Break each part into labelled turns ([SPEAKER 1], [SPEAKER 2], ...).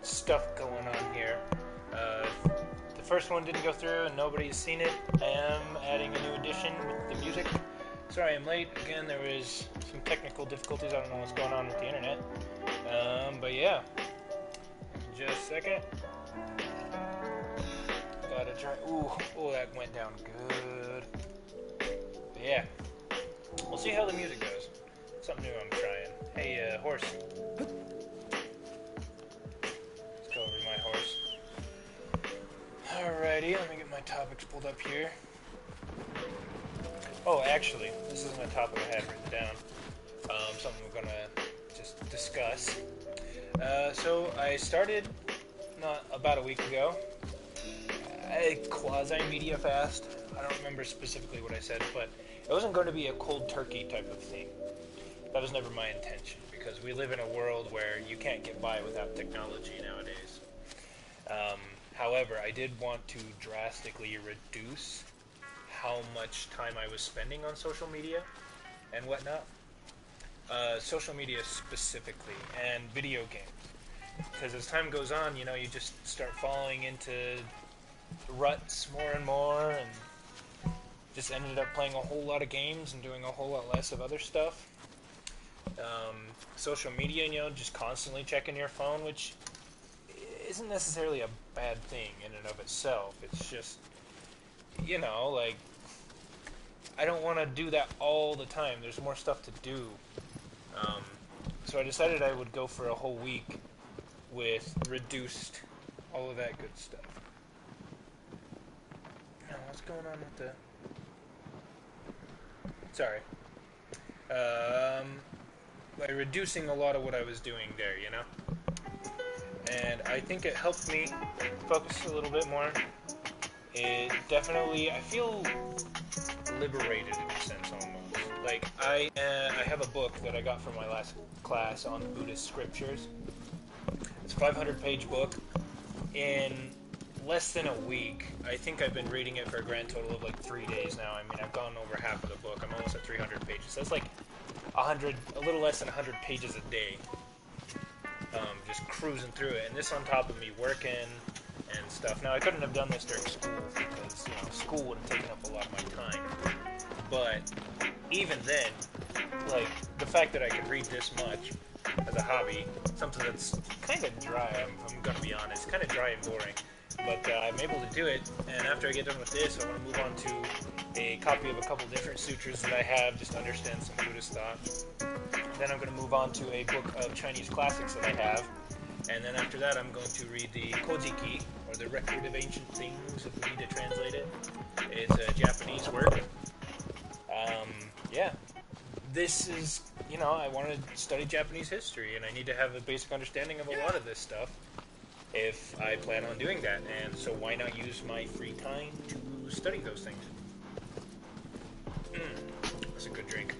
[SPEAKER 1] stuff going on here. The first one didn't go through and nobody's seen it. I am adding a new edition with the music. Sorry I'm late. Again, there was some technical difficulties. I don't know what's going on with the internet. But yeah. Just a second. Gotta try. Ooh, that went down good. But yeah. We'll see how the music goes. Something new I'm trying. Hey, horse. Let's go over to my horse. Alrighty, let me get my topics pulled up here. Oh, actually, this isn't a topic I had written down. Something we're gonna just discuss. So I started not about a week ago a quasi-media fast. I don't remember specifically what I said, but it wasn't going to be a cold turkey type of thing. That was never my intention, because we live in a world where you can't get by without technology nowadays. However, I did want to drastically reduce how much time I was spending on social media and whatnot. Social media specifically, and video games. Because as time goes on, you just start falling into ruts more and more, and just ended up playing a whole lot of games and doing a whole lot less of other stuff. Social media, just constantly checking your phone, which isn't necessarily a bad thing in and of itself. It's just, like, I don't want to do that all the time. There's more stuff to do. So I decided I would go for a whole week with reduced all of that good stuff. Now, what's going on with the... Sorry. By reducing a lot of what I was doing there, And I think it helped me focus a little bit more. It definitely, I feel liberated in a sense almost. Like, I have a book that I got from my last class on Buddhist scriptures. It's a 500-page book. In less than a week, I think I've been reading it for a grand total of like 3 days now. I mean, I've gone over half of the book. I'm almost at 300 pages. That's like a little less than 100 pages a day. Just cruising through it. And this on top of me working and stuff. Now, I couldn't have done this during school because, school would have taken up a lot of my time. But even then, like, the fact that I could read this much as a hobby, something that's kind of dry, I'm going to be honest, kind of dry and boring. But I'm able to do it, and after I get done with this, I want to move on to a copy of a couple different sutras that I have, just to understand some Buddhist thought. Then I'm going to move on to a book of Chinese classics that I have, and then after that I'm going to read the Kojiki, or the Record of Ancient Things, if we need to translate it. It's a Japanese work. Yeah. This is, I want to study Japanese history, and I need to have a basic understanding of a lot of this stuff if I plan on doing that, and so why not use my free time to study those things? That's a good drink.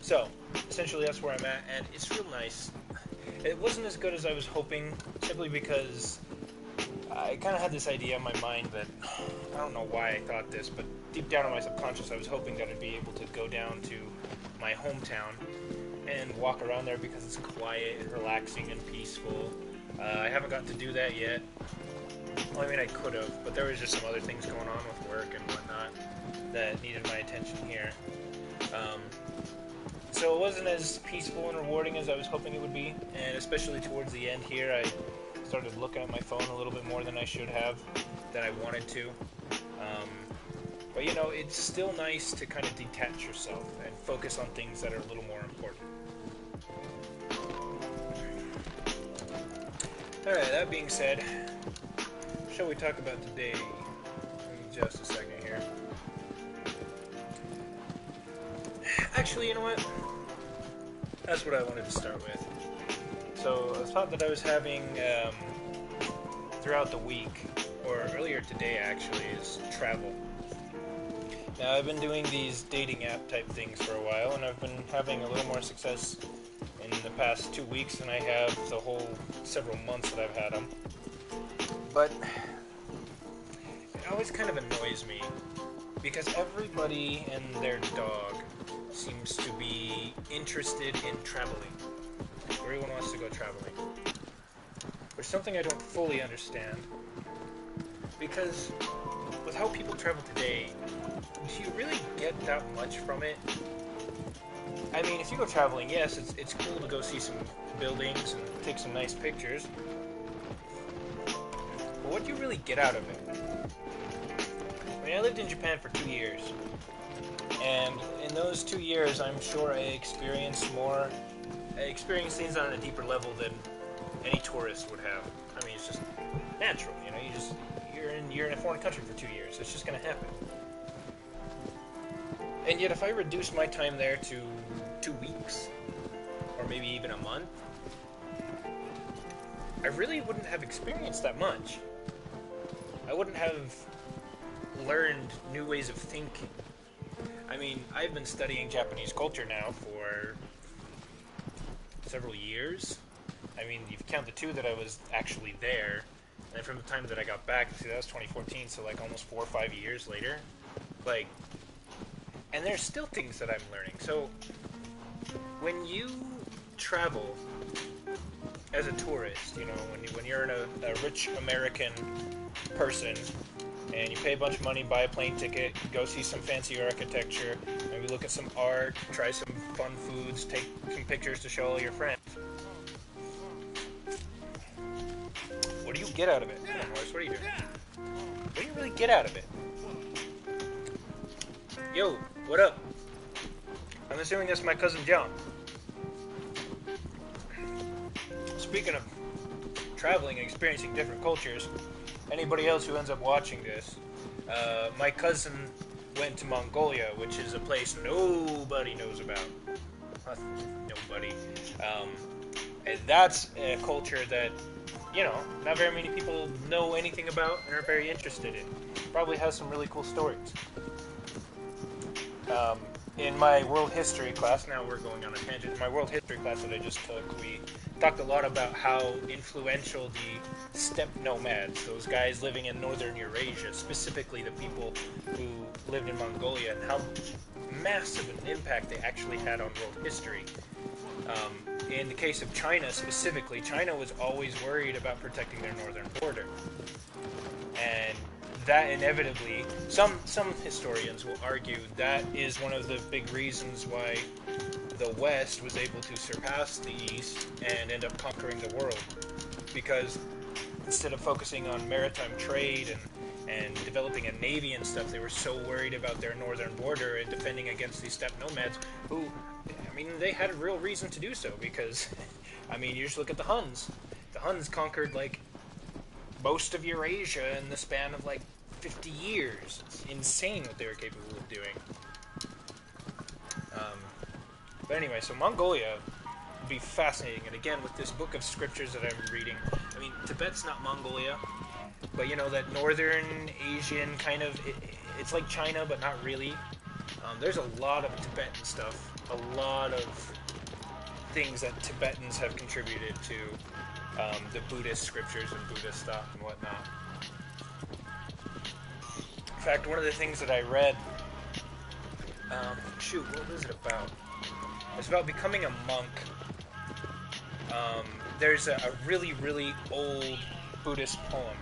[SPEAKER 1] So, essentially that's where I'm at, and it's real nice. It wasn't as good as I was hoping, simply because I kind of had this idea in my mind that, I don't know why I thought this, but deep down in my subconscious I was hoping that I'd be able to go down to my hometown and walk around there because it's quiet and relaxing and peaceful. I haven't gotten to do that yet. Well, I mean, I could have, but there was just some other things going on with work and whatnot that needed my attention here. So it wasn't as peaceful and rewarding as I was hoping it would be, and especially towards the end here, I started looking at my phone a little bit more than I should have, than I wanted to. But it's still nice to kind of detach yourself and focus on things that are a little more important. Alright, that being said, shall we talk about today? Give me just a second here. Actually, you know what? That's what I wanted to start with. So, a thought that I was having throughout the week, or earlier today actually, is travel. Now, I've been doing these dating app type things for a while, and I've been having a little more success in the past 2 weeks than I have the whole several months that I've had them. But it always kind of annoys me, because everybody and their dog seems to be interested in traveling. Everyone wants to go traveling. which is something I don't fully understand. Because with how people travel today, do you really get that much from it? I mean, if you go traveling, yes, it's cool to go see some buildings and take some nice pictures. But what do you really get out of it? I mean, I lived in Japan for 2 years. And in those 2 years, I'm sure I experienced things on a deeper level than any tourist would have. I mean, it's just natural, you know. You're in a foreign country for 2 years. It's just gonna happen. And yet, if I reduced my time there to 2 weeks, or maybe even a month, I really wouldn't have experienced that much. I wouldn't have learned new ways of thinking. I mean, I've been studying Japanese culture now for several years. I mean, you count the 2 that I was actually there, and then from the time that I got back, see, that was 2014, so like almost 4 or 5 years later. Like, and there's still things that I'm learning. So, when you travel as a tourist, you know, when you're a rich American person, and you pay a bunch of money, buy a plane ticket, go see some fancy architecture, maybe look at some art, try some fun foods, take some pictures to show all your friends. What do you get out of it? Come on, Morris, what are you doing? What do you really get out of it? Yo, what up? I'm assuming that's my cousin John. Speaking of traveling and experiencing different cultures, anybody else who ends up watching this, my cousin went to Mongolia, which is a place nobody knows about. Nobody. And that's a culture that, you know, not very many people know anything about and are very interested in. Probably has some really cool stories. In my world history class, now we're going on a tangent, in my world history class that I just took, we talked a lot about how influential the steppe nomads, those guys living in northern Eurasia, specifically the people who lived in Mongolia, and how massive an impact they actually had on world history. In the case of China specifically, China was always worried about protecting their northern border. And that inevitably, some historians will argue that is one of the big reasons why the West was able to surpass the East and end up conquering the world. Because instead of focusing on maritime trade and developing a navy and stuff, they were so worried about their northern border and defending against these steppe nomads who, I mean, they had a real reason to do so because, I mean, you just look at the Huns. The Huns conquered, like, most of Eurasia in the span of, like, 50 years. It's insane what they were capable of doing. But anyway, so Mongolia would be fascinating. And again, with this book of scriptures that I'm reading, I mean, Tibet's not Mongolia, but you know, that northern Asian kind of, it's like China, but not really. There's a lot of Tibetan stuff, a lot of things that Tibetans have contributed to the Buddhist scriptures and Buddhist stuff and whatnot. In fact, one of the things that I read, what was it about? It's about becoming a monk. There's a really, really old Buddhist poem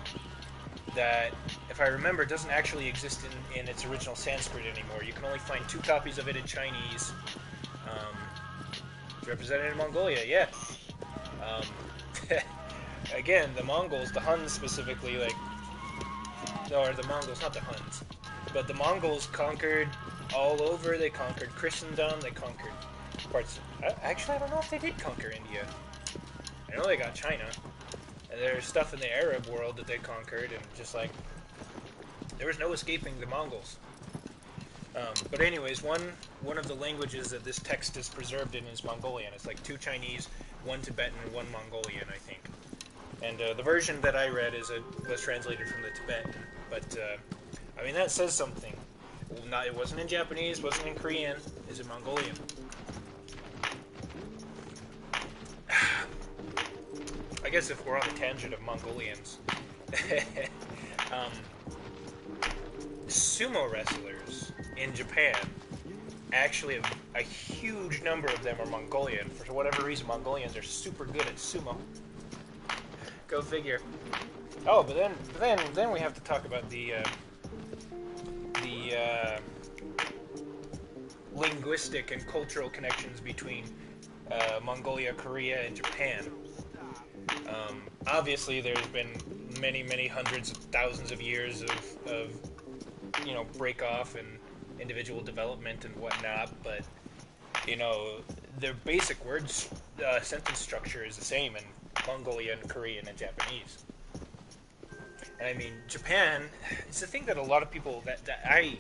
[SPEAKER 1] that, if I remember, doesn't actually exist in its original Sanskrit anymore. You can only find 2 copies of it in Chinese. It's represented in Mongolia, yeah. Again, the Mongols, the Huns specifically, like, or the Mongols, not the Huns, but the Mongols conquered all over. They conquered Christendom, they conquered parts. Actually, I don't know if they did conquer India. I know they got China. And there's stuff in the Arab world that they conquered, and just like, there was no escaping the Mongols. But anyways, one of the languages that this text is preserved in is Mongolian. It's like 2 Chinese, 1 Tibetan, 1 Mongolian, I think. And the version that I read was translated from the Tibetan. But, I mean, that says something. Well, it wasn't in Japanese, wasn't in Korean, it's in Mongolian. I guess if we're on the tangent of Mongolians, sumo wrestlers in Japan, actually a huge number of them are Mongolian. For whatever reason, Mongolians are super good at sumo. Go figure. Oh, but then we have to talk about the linguistic and cultural connections between Mongolia, Korea, and Japan. Obviously, there's been many hundreds of thousands of years of break off and individual development and whatnot, but their basic words sentence structure is the same in Mongolian, Korean, and Japanese. And I mean, Japan, it's the thing that a lot of people that I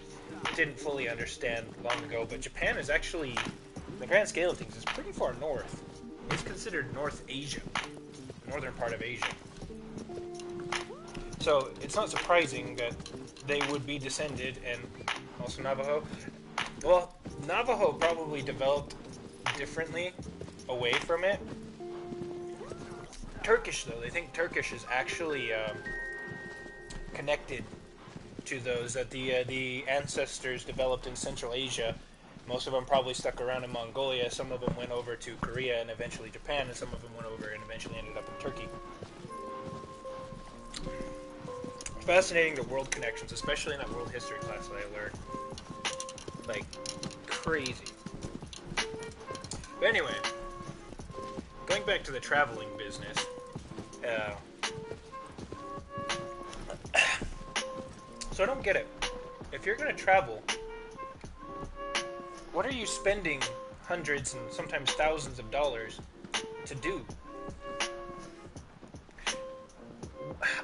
[SPEAKER 1] didn't fully understand long ago, but Japan is actually, in the grand scale of things, is pretty far north. It's considered North Asia, the northern part of Asia. So it's not surprising that they would be descended, and also Navajo. Well, Navajo probably developed differently away from it. Turkish, though, they think Turkish is actually connected to those that the ancestors developed in Central Asia. Most of them probably stuck around in Mongolia. Some of them went over to Korea and eventually Japan, and some of them went over and eventually ended up in Turkey. It's fascinating, the world connections, especially in that world history class that I learned. Like, crazy. But anyway, going back to the traveling business, so I don't get it. If you're going to travel, what are you spending hundreds and sometimes thousands of dollars to do?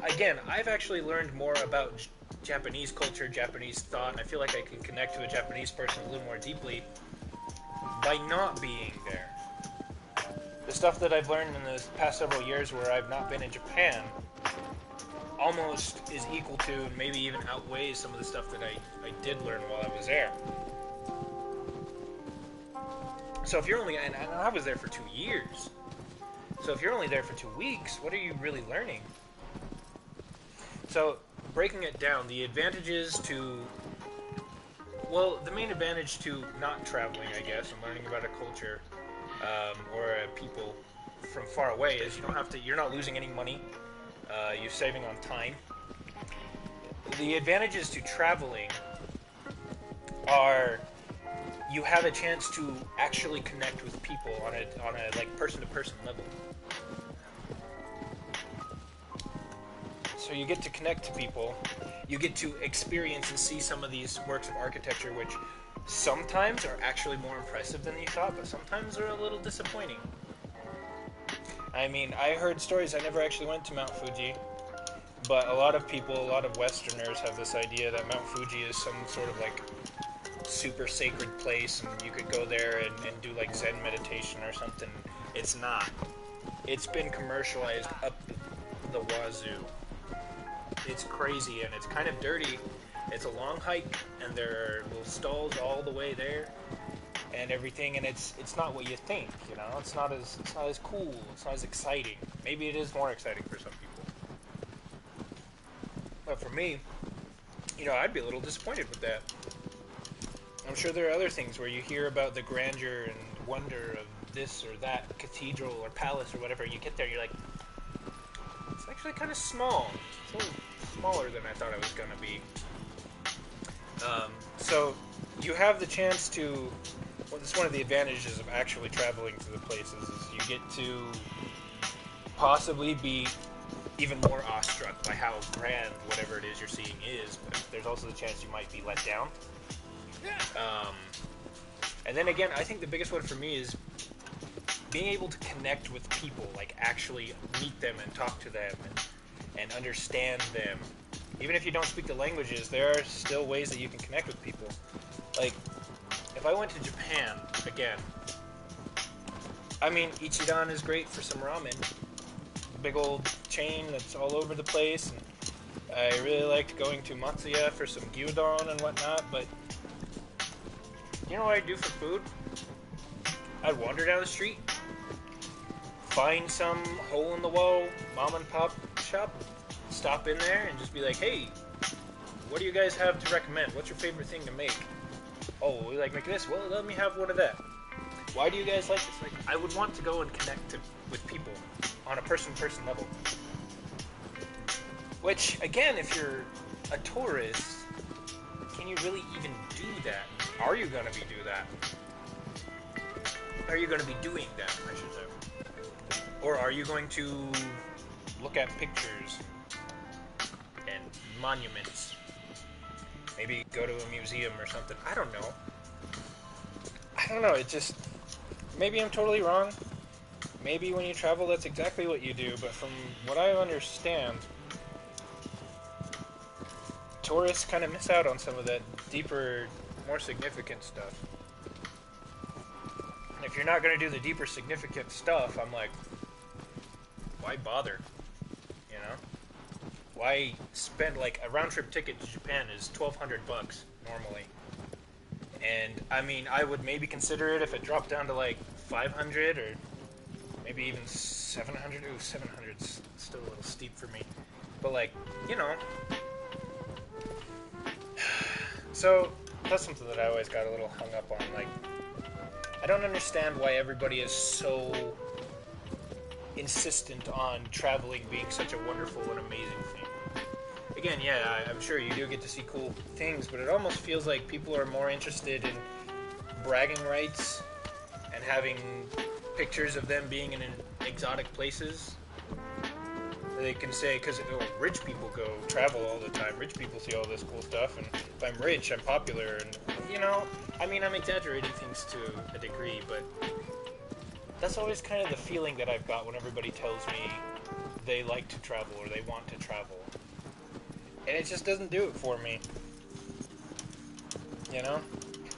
[SPEAKER 1] Again, I've actually learned more about Japanese culture, Japanese thought, and I feel like I can connect to a Japanese person a little more deeply by not being there. The stuff that I've learned in the past several years where I've not been in Japan almost is equal to, and maybe even outweighs some of the stuff that I did learn while I was there. So if you're only, and I was there for 2 years, so if you're only there for 2 weeks, what are you really learning? So, breaking it down, the advantages to, well, the main advantage to not traveling, I guess, and learning about a culture or a people from far away is you're not losing any money, you're saving on time. The advantages to traveling are you have a chance to actually connect with people on a like person-to-person level. So you get to connect to people, you get to experience and see some of these works of architecture, which sometimes are actually more impressive than you thought, but sometimes are a little disappointing. I mean, I heard stories, I never actually went to Mount Fuji, but a lot of people, a lot of Westerners have this idea that Mount Fuji is some sort of like super sacred place and you could go there and do like Zen meditation or something. It's not. It's been commercialized up the wazoo. It's crazy and it's kind of dirty. It's a long hike and there are little stalls all the way there and everything, and it's not what you think, you know. It's not as cool, it's not as exciting. Maybe it is more exciting for some people. But for me, I'd be a little disappointed with that. I'm sure there are other things where you hear about the grandeur and wonder of this or that cathedral or palace or whatever, and you get there and you're like, it's actually kind of small. It's a little smaller than I thought it was going to be. So you have the chance to, well, this is one of the advantages of actually traveling to the places, is you get to possibly be even more awestruck by how grand whatever it is you're seeing is, but there's also the chance you might be let down. And then again, I think the biggest one for me is being able to connect with people, like actually meet them and talk to them and understand them. Even if you don't speak the languages, there are still ways that you can connect with people. Like, if I went to Japan, again, I mean, Ichiran is great for some ramen. Big old chain that's all over the place, and I really liked going to Matsuya for some gyudon and whatnot, but you know what I'd do for food? I'd wander down the street, find some hole-in-the-wall mom-and-pop shop, stop in there and just be like, hey, what do you guys have to recommend? What's your favorite thing to make? Oh, we like making this? Well, let me have one of that. Why do you guys like this? Like, I would want to go and connect with people on a person-to-person level. Which, again, if you're a tourist, can you really even do that? Are you going to be do that? Are you going to be doing that, I should say? Or are you going to look at pictures and monuments? Maybe go to a museum or something. I don't know. It just... Maybe I'm totally wrong. Maybe when you travel, that's exactly what you do. But from what I understand, tourists kind of miss out on some of that deeper, more significant stuff. And if you're not going to do the deeper, significant stuff, I'm like, why bother? You know? Why spend, like, a round-trip ticket to Japan is $1,200 normally. And, I mean, I would maybe consider it if it dropped down to, like, 500 or maybe even 700. Ooh, 700's still a little steep for me. But, like, you know. So, that's something that I always got a little hung up on. Like, I don't understand why everybody is so insistent on traveling being such a wonderful and amazing thing. Again, yeah, I'm sure you do get to see cool things, but it almost feels like people are more interested in bragging rights and having pictures of them being in exotic places. They can say, because rich people go travel all the time, rich people see all this cool stuff, and if I'm rich, I'm popular, and, you know, I mean, I'm exaggerating things to a degree, but that's always kind of the feeling that I've got when everybody tells me they like to travel or they want to travel. And it just doesn't do it for me. You know?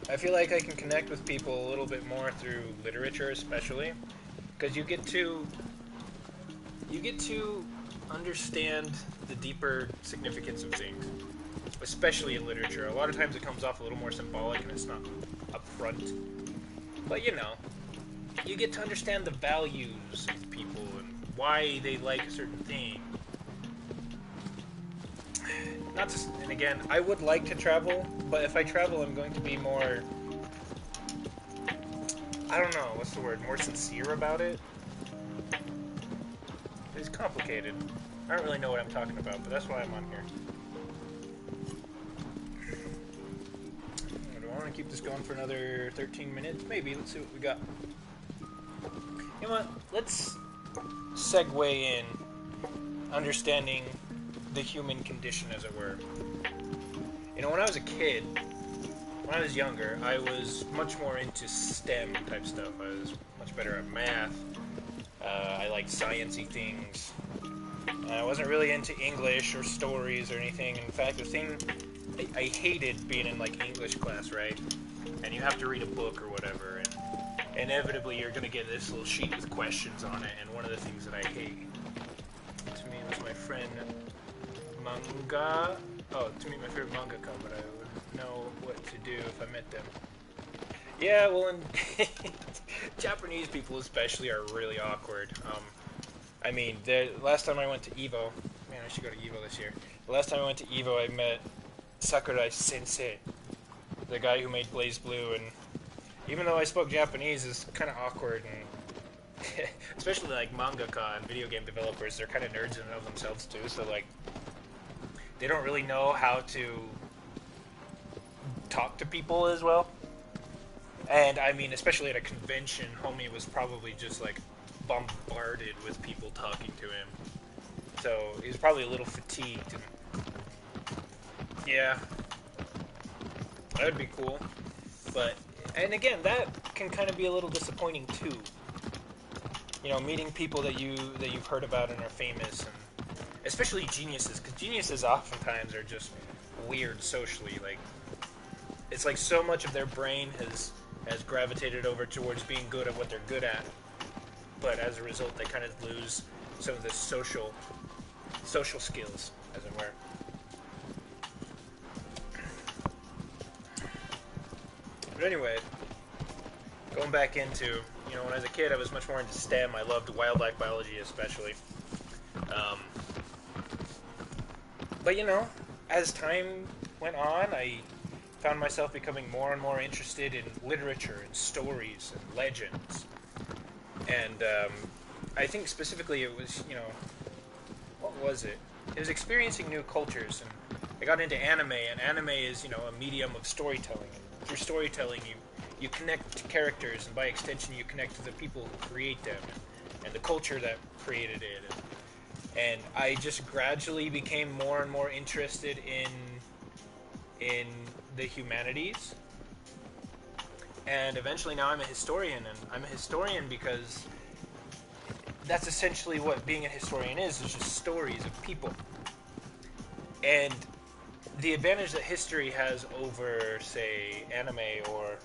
[SPEAKER 1] I feel like I can connect with people a little bit more through literature, especially, because you get to understand the deeper significance of things, especially in literature. A lot of times it comes off a little more symbolic and it's not upfront. But you know, you get to understand the values of people and why they like a certain thing. And again, I would like to travel, but if I travel, I'm going to be more, I don't know, what's the word, more sincere about it? It's complicated. I don't really know what I'm talking about, but that's why I'm on here. Do I want to keep this going for another 13 minutes? Maybe. Let's see what we got. You know what? Let's segue in understanding the human condition, as it were. You know, when I was a kid, when I was younger, I was much more into STEM type stuff. I was much better at math. I liked sciencey things. I wasn't really into English or stories or anything. In fact, the thing I hated being in like English class, right? And you have to read a book or whatever, and inevitably you're gonna get this little sheet with questions on it. And one of the things that I hate, to me, was my friend Manga. Oh, to meet my favorite mangaka, but I would know what to do if I met them. Yeah, well, and Japanese people especially are really awkward. I mean, the last time I went to EVO, man, I should go to EVO this year. The last time I went to EVO, I met Sakurai Sensei, the guy who made Blaze Blue, and even though I spoke Japanese, it's kind of awkward, and especially like mangaka and video game developers, they're kind of nerds in and of themselves too, so like, they don't really know how to talk to people as well. And I mean, especially at a convention, homie was probably just like bombarded with people talking to him. So he was probably a little fatigued. And yeah, that would be cool. But, and again, that can kind of be a little disappointing too. You know, meeting people that you've heard about and are famous, and especially geniuses, because geniuses oftentimes are just weird socially. Like, it's like so much of their brain has gravitated over towards being good at what they're good at, but as a result they kind of lose some of the social skills, as it were. But anyway, going back into, you know, when I was a kid I was much more into STEM. I loved wildlife biology especially. But you know, as time went on, I found myself becoming more and more interested in literature and stories and legends. And I think specifically it was, you know, what was it? It was experiencing new cultures, and I got into anime, and anime is, a medium of storytelling. And through storytelling, you connect to characters, and by extension, you connect to the people who create them, and the culture that created it. And I just gradually became more and more interested in the humanities. And eventually now I'm a historian, and I'm a historian because that's essentially what being a historian is just stories of people. And the advantage that history has over, say, anime or,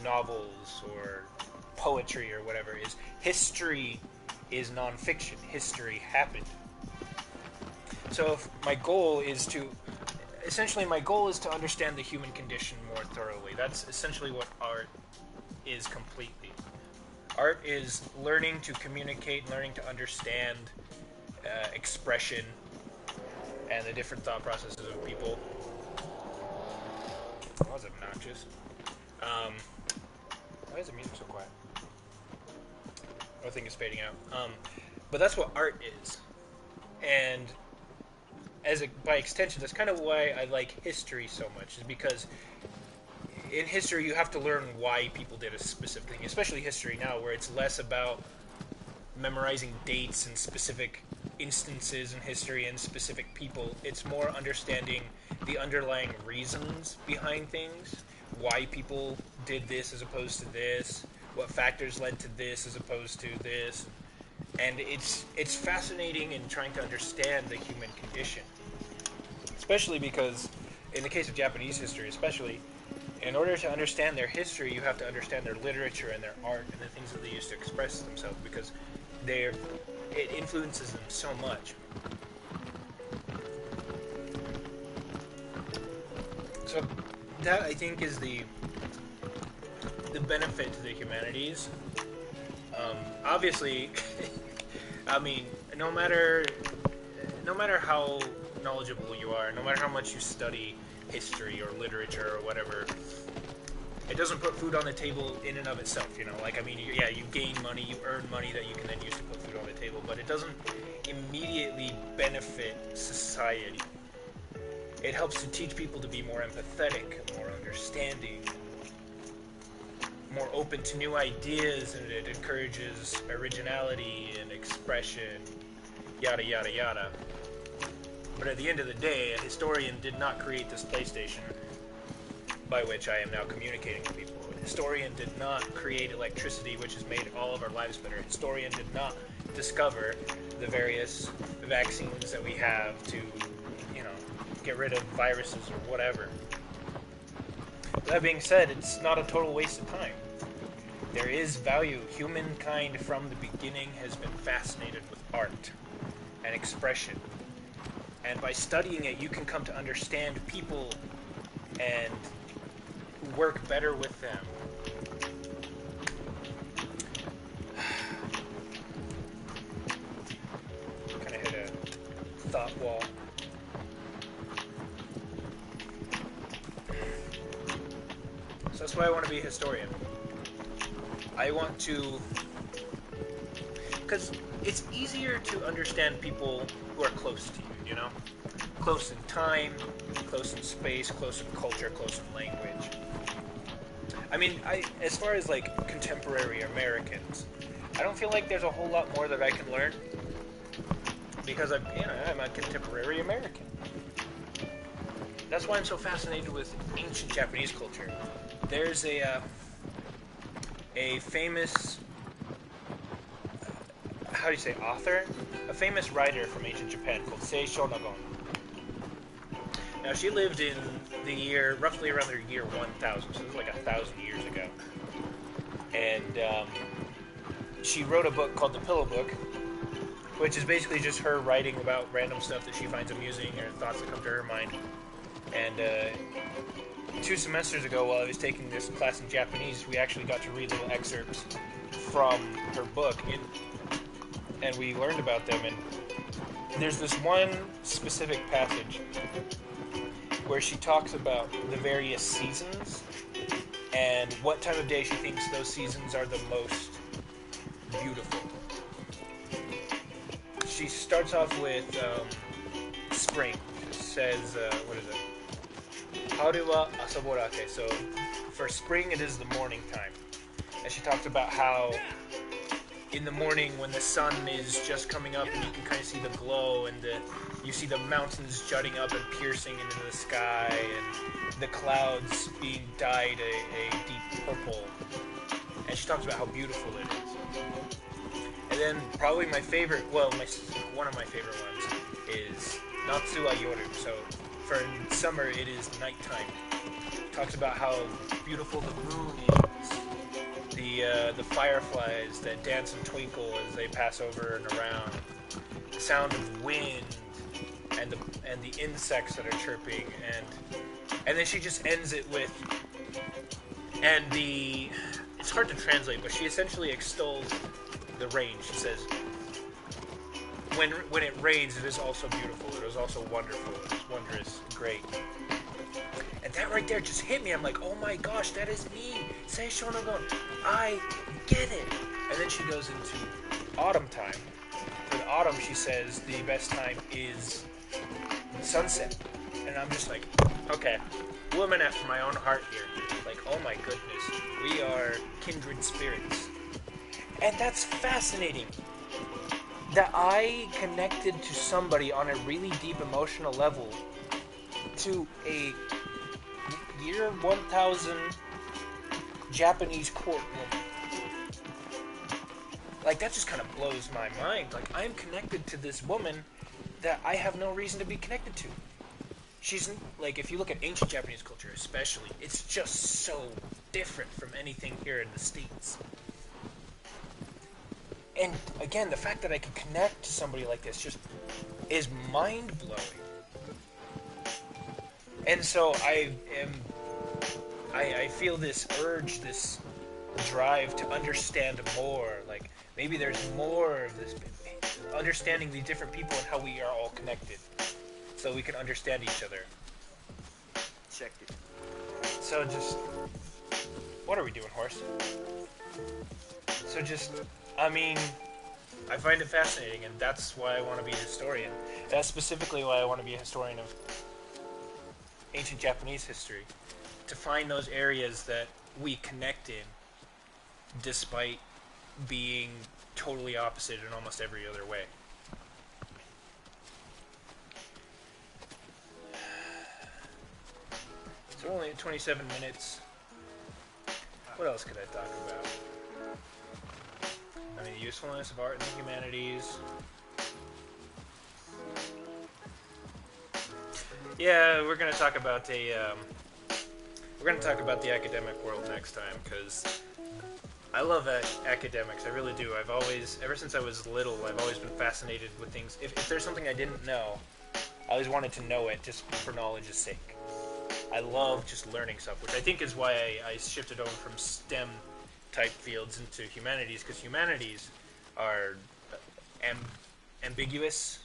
[SPEAKER 1] novels or poetry or whatever is history is nonfiction. History happened. So if my goal is to understand the human condition more thoroughly. That's essentially what art is completely. Art is learning to communicate, learning to understand expression and the different thought processes of people. That was obnoxious. Why is the music so quiet? I think it's fading out. But that's what art is. And by extension, that's kind of why I like history so much, is because in history you have to learn why people did a specific thing, especially history now, where it's less about memorizing dates and specific instances in history and specific people. It's more understanding the underlying reasons behind things, why people did this as opposed to this, what factors led to this as opposed to this. And it's fascinating in trying to understand the human condition. Especially because, in the case of Japanese history especially, in order to understand their history, you have to understand their literature and their art and the things that they use to express themselves, because it influences them so much. So that, I think, is the benefit to the humanities. Obviously, I mean, no matter how knowledgeable you are, no matter how much you study history or literature or whatever, it doesn't put food on the table in and of itself, you gain money, you earn money that you can then use to put food on the table, but it doesn't immediately benefit society. It helps to teach people to be more empathetic, more understanding, more open to new ideas, and it encourages originality and expression, yada yada yada. But at the end of the day, a historian did not create this PlayStation by which I am now communicating with people. A historian did not create electricity, which has made all of our lives better. A historian did not discover the various vaccines that we have to, get rid of viruses or whatever. That being said, it's not a total waste of time. There is value. Humankind from the beginning has been fascinated with art and expression. And by studying it, you can come to understand people and work better with them. Kind of hit a thought wall. So that's why I want to be a historian. I want to... Because it's easier to understand people who are close to you, Close in time, close in space, close in culture, close in language. I mean, as far as contemporary Americans, I don't feel like there's a whole lot more that I can learn, because I'm a contemporary American. That's why I'm so fascinated with ancient Japanese culture. There's a famous, author? A famous writer from ancient Japan called Sei Shonagon. Now, she lived in roughly around the year 1000, so it was 1,000 years ago. And she wrote a book called The Pillow Book, which is basically just her writing about random stuff that she finds amusing or thoughts that come to her mind. And 2 semesters ago, while I was taking this class in Japanese, we actually got to read little excerpts from her book, and we learned about them. And there's this one specific passage where she talks about the various seasons and what time of day she thinks those seasons are the most beautiful. she starts off with spring. She says, what is it? Haru wa asoborake. So for spring, it is the morning time. And she talks about how in the morning when the sun is just coming up and you can kind of see the glow and you see the mountains jutting up and piercing into the sky and the clouds being dyed a deep purple. And she talks about how beautiful it is. And then probably my favorite, one of my favorite ones is Natsu wa Yoru. So for summer, it is nighttime. Talks about how beautiful the moon is. The fireflies that dance and twinkle as they pass over and around, the sound of wind, and the insects that are chirping, and then she just ends it with, it's hard to translate, but she essentially extols the rain. She says, when it rains, it is also beautiful, it is also wonderful, it is wondrous, great. And that right there just hit me. I'm like, oh my gosh, that is me. Seishou no Gon. I get it. And then she goes into autumn time. For the autumn, she says the best time is sunset. And I'm just like, okay, woman after my own heart here. Like, oh my goodness, we are kindred spirits. And that's fascinating. That I connected to somebody on a really deep emotional level to a year 1000 Japanese court woman. Like, that just kind of blows my mind. Like, I'm connected to this woman that I have no reason to be connected to. She's, like, if you look at ancient Japanese culture especially, it's just so different from anything here in the States. And, again, the fact that I can connect to somebody like this just is mind-blowing. And so I feel this urge, this drive to understand more. Like, maybe there's more of this, understanding the different people and how we are all connected, so we can understand each other.
[SPEAKER 2] Check it.
[SPEAKER 1] So just, what are we doing, horse? So just, I mean, I find it fascinating, and that's why I want to be a historian. That's specifically why I want to be a historian of ancient Japanese history, to find those areas that we connect in, despite being totally opposite in almost every other way. So we're only at 27 minutes. What else could I talk about? I mean, the usefulness of art and the humanities. Yeah, we're gonna talk about the academic world next time, because I love academics. I really do. I've always, ever since I was little, I've always been fascinated with things. If there's something I didn't know, I always wanted to know it just for knowledge's sake. I love just learning stuff, which I think is why I shifted over from STEM type fields into humanities, because humanities are ambiguous.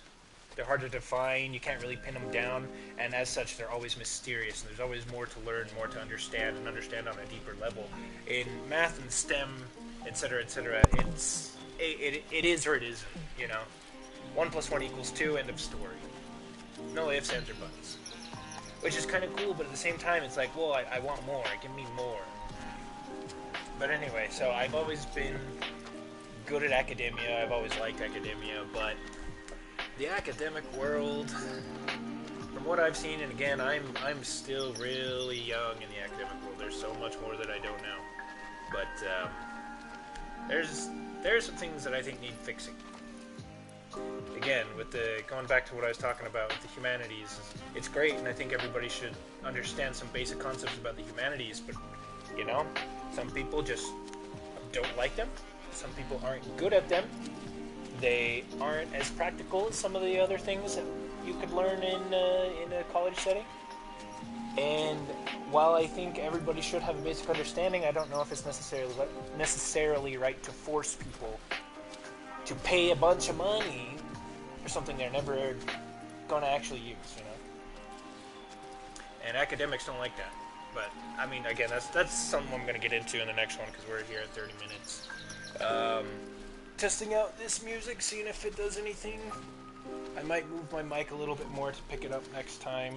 [SPEAKER 1] They're hard to define, you can't really pin them down, and as such, they're always mysterious, and there's always more to learn, more to understand, and understand on a deeper level. In math and STEM, etc., it is or it isn't, you know? 1 + 1 = 2, end of story. No ifs, ands, or buts. Which is kind of cool, but at the same time, it's like, well, I want more, give me more. But anyway, so I've always been good at academia, I've always liked academia, but the academic world, from what I've seen, and again, I'm still really young in the academic world. There's so much more that I don't know, but there's some things that I think need fixing. Again, with going back to what I was talking about with the humanities, it's great, and I think everybody should understand some basic concepts about the humanities. But you know, some people just don't like them. Some people aren't good at them. They aren't as practical as some of the other things that you could learn in a college setting. And while I think everybody should have a basic understanding, I don't know if it's necessarily right to force people to pay a bunch of money for something they're never going to actually use, you know? And academics don't like that. But, I mean, again, that's something I'm going to get into in the next one, because we're here at 30 minutes. testing out this music, seeing if it does anything. I might move my mic a little bit more to pick it up next time.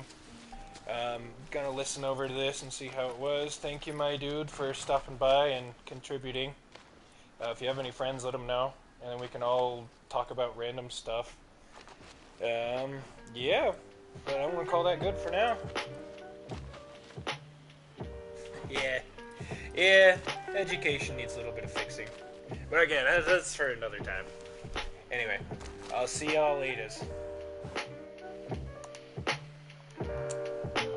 [SPEAKER 1] Gonna listen over to this and see how it was. Thank you, my dude, for stopping by and contributing. If you have any friends, let them know, and then we can all talk about random stuff. Yeah, but I'm gonna call that good for now. Yeah, education needs a little bit of fixing. But again, that's for another time. Anyway, I'll see y'all later.